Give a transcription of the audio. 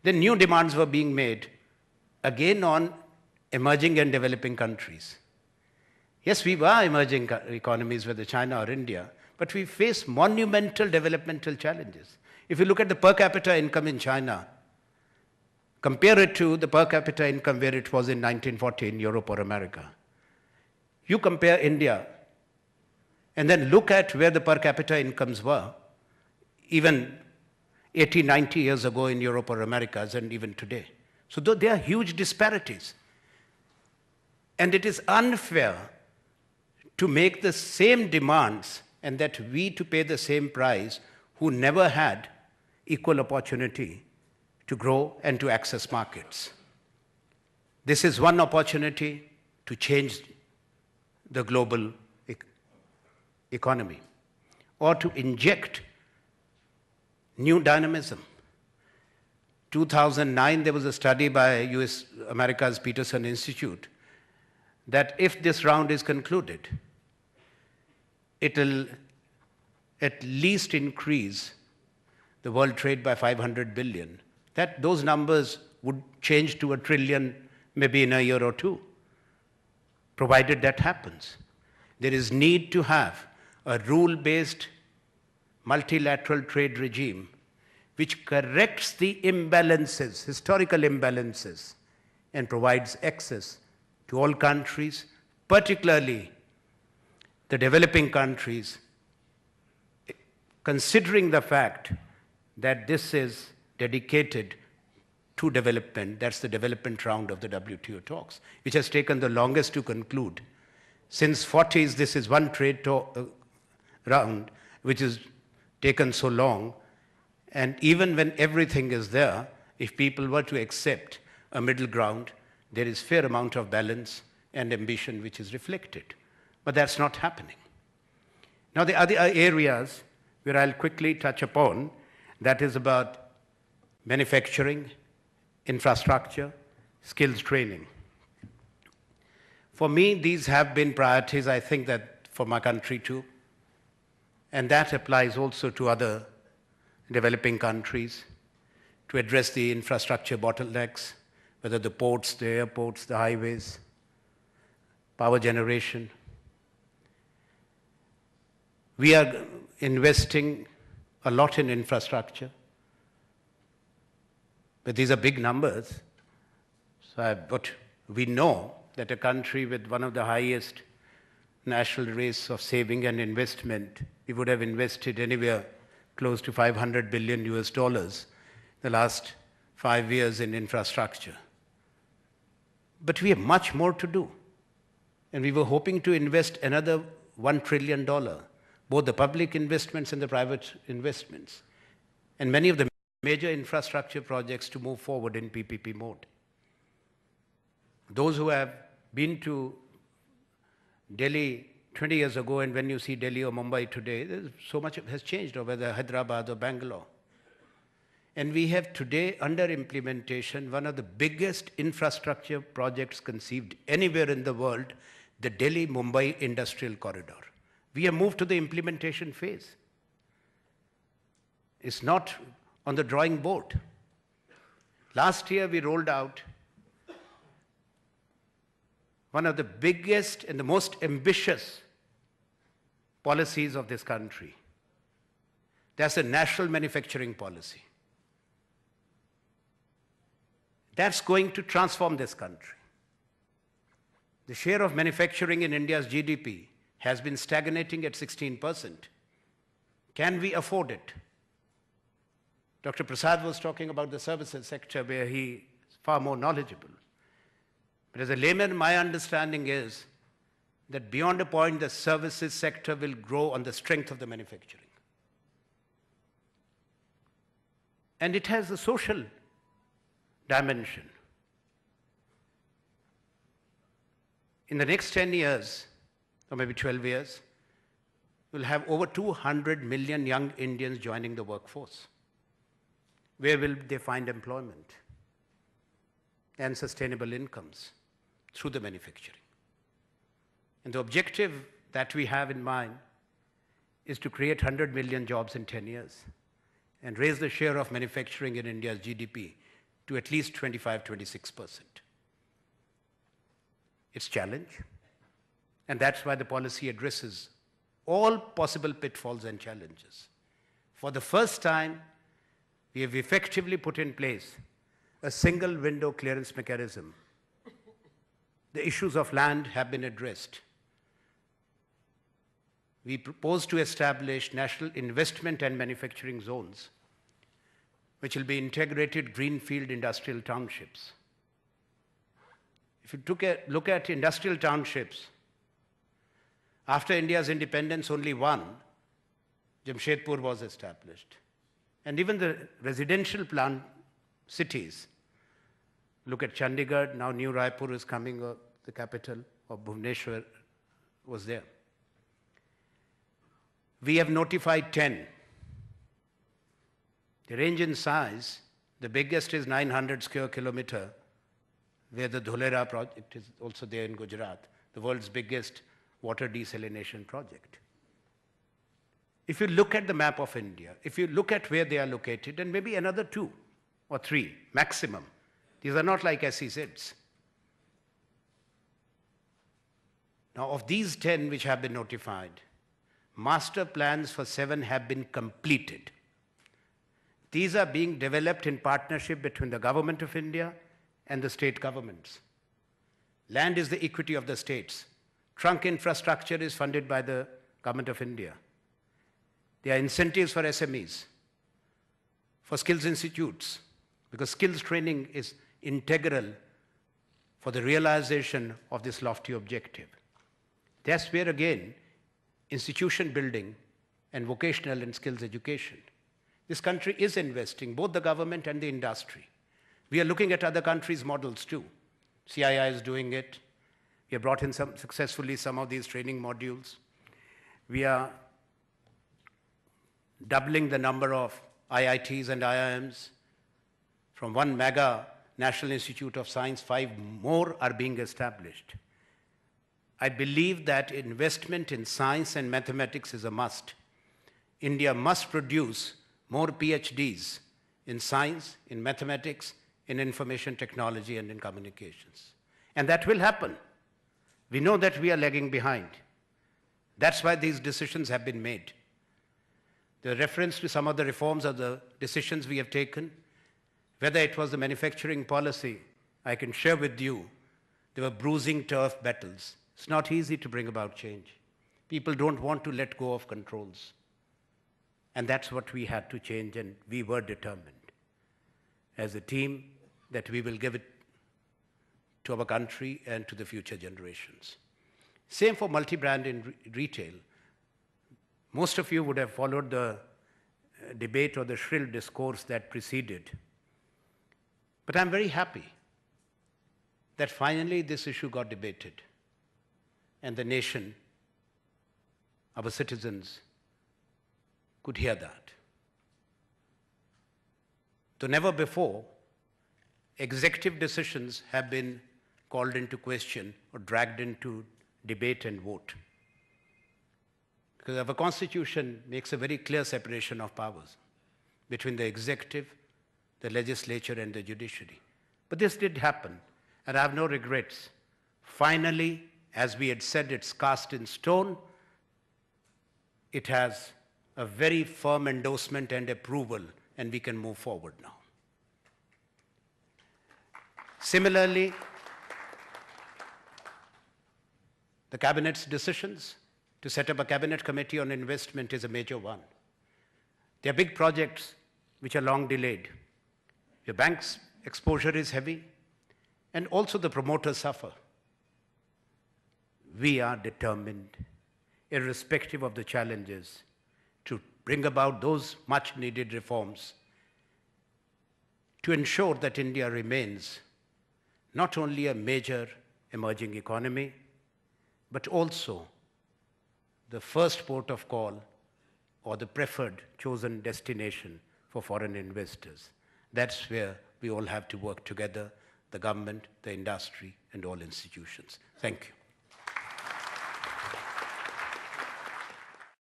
Then new demands were being made, again on emerging and developing countries. Yes, we were emerging economies, whether China or India, but we face monumental developmental challenges. If you look at the per capita income in China, compare it to the per capita income where it was in 1940 in Europe or America. You compare India, and then look at where the per capita incomes were, even 80, 90 years ago in Europe or Americas, and even today. So there are huge disparities. And it is unfair to make the same demands and that we to pay the same price who never had equal opportunity to grow and to access markets. This is one opportunity to change the global economy or to inject new dynamism. 2009, there was a study by America's Peterson Institute that if this round is concluded, it will at least increase the world trade by 500 billion. Those numbers would change to $1 trillion maybe in a year or two, provided that happens. There is need to have a rule-based multilateral trade regime which corrects the imbalances, historical imbalances, and provides access to all countries, particularly the developing countries, considering the fact that this is dedicated to development. That's the development round of the WTO talks, which has taken the longest to conclude. Since 40s, this is one trade round which has taken so long. And even when everything is there, if people were to accept a middle ground, there is fair amount of balance and ambition which is reflected. But that's not happening. Now, the other areas where I'll quickly touch upon, that is about manufacturing, infrastructure, skills training. For me, these have been priorities, I think that for my country too. And that applies also to other developing countries to address the infrastructure bottlenecks, whether the ports, the airports, the highways, power generation. We are investing a lot in infrastructure, but these are big numbers. But we know that a country with one of the highest national rates of saving and investment, we would have invested anywhere close to $500 billion the last 5 years in infrastructure. But we have much more to do. And we were hoping to invest another $1 trillion, both the public investments and the private investments, and many of the major infrastructure projects to move forward in PPP mode. Those who have been to Delhi 20 years ago, and when you see Delhi or Mumbai today, so much has changed, or whether Hyderabad or Bangalore. And we have today, under implementation, one of the biggest infrastructure projects conceived anywhere in the world, the Delhi-Mumbai Industrial Corridor. We have moved to the implementation phase. It's not on the drawing board. Last year, we rolled out one of the biggest and the most ambitious policies of this country. That's a national manufacturing policy. That's going to transform this country. The share of manufacturing in India's GDP has been stagnating at 16%. Can we afford it? Dr. Prasad was talking about the services sector where he is far more knowledgeable. But as a layman, my understanding is that beyond a point, the services sector will grow on the strength of the manufacturing. And it has a social dimension. In the next 10 years, or maybe 12 years, we'll have over 200 million young Indians joining the workforce. Where will they find employment and sustainable incomes? Through the manufacturing. And the objective that we have in mind is to create 100 million jobs in 10 years and raise the share of manufacturing in India's GDP to at least 25, 26%. It's a challenge, and that's why the policy addresses all possible pitfalls and challenges. For the first time, we have effectively put in place a single window clearance mechanism. The issues of land have been addressed. We propose to establish national investment and manufacturing zones, which will be integrated greenfield industrial townships. If you look at industrial townships, after India's independence, only one, Jamshedpur, was established. And even the residential planned cities, look at Chandigarh, now New Raipur is coming, the capital, or Bhubaneswar was there. We have notified 10. The range in size, the biggest is 900 square kilometer, where the Dholera project is also there in Gujarat, the world's biggest water desalination project. If you look at the map of India, if you look at where they are located, and maybe another 2 or 3 maximum, these are not like SEZs. Now, of these 10 which have been notified, master plans for 7 have been completed. These are being developed in partnership between the Government of India and the state governments. Land is the equity of the states. Trunk infrastructure is funded by the Government of India. There are incentives for SMEs, for skills institutes, because skills training is integral for the realization of this lofty objective. That's where, again, institution building and vocational and skills education. This country is investing, both the government and the industry. We are looking at other countries' models too. CII is doing it. We have brought in successfully some of these training modules. We are doubling the number of IITs and IIMs. From 1 mega National Institute of Science, 5 more are being established. I believe that investment in science and mathematics is a must. India must produce more PhDs in science, in mathematics, in information technology, and in communications. And that will happen. We know that we are lagging behind. That's why these decisions have been made. The reference to some of the reforms of the decisions we have taken, whether it was the manufacturing policy, I can share with you, there were bruising turf battles. It's not easy to bring about change. People don't want to let go of controls. And that's what we had to change, and we were determined as a team that we will give it to our country and to the future generations. Same for multi-brand in retail. Most of you would have followed the debate or the shrill discourse that preceded. But I'm very happy that finally this issue got debated, and the nation, our citizens, could hear that. Though never before, executive decisions have been called into question or dragged into debate and vote. Because our Constitution makes a very clear separation of powers between the executive, the legislature, and the judiciary. But this did happen, and I have no regrets. Finally, as we had said, it's cast in stone. It has a very firm endorsement and approval, and we can move forward now. Similarly, the Cabinet's decisions to set up a Cabinet Committee on Investment is a major one. There are big projects which are long delayed. Your bank's exposure is heavy, and also the promoters suffer. We are determined, irrespective of the challenges, to bring about those much-needed reforms to ensure that India remains not only a major emerging economy, but also the first port of call or the preferred chosen destination for foreign investors. That's where we all have to work together, the government, the industry, and all institutions. Thank you.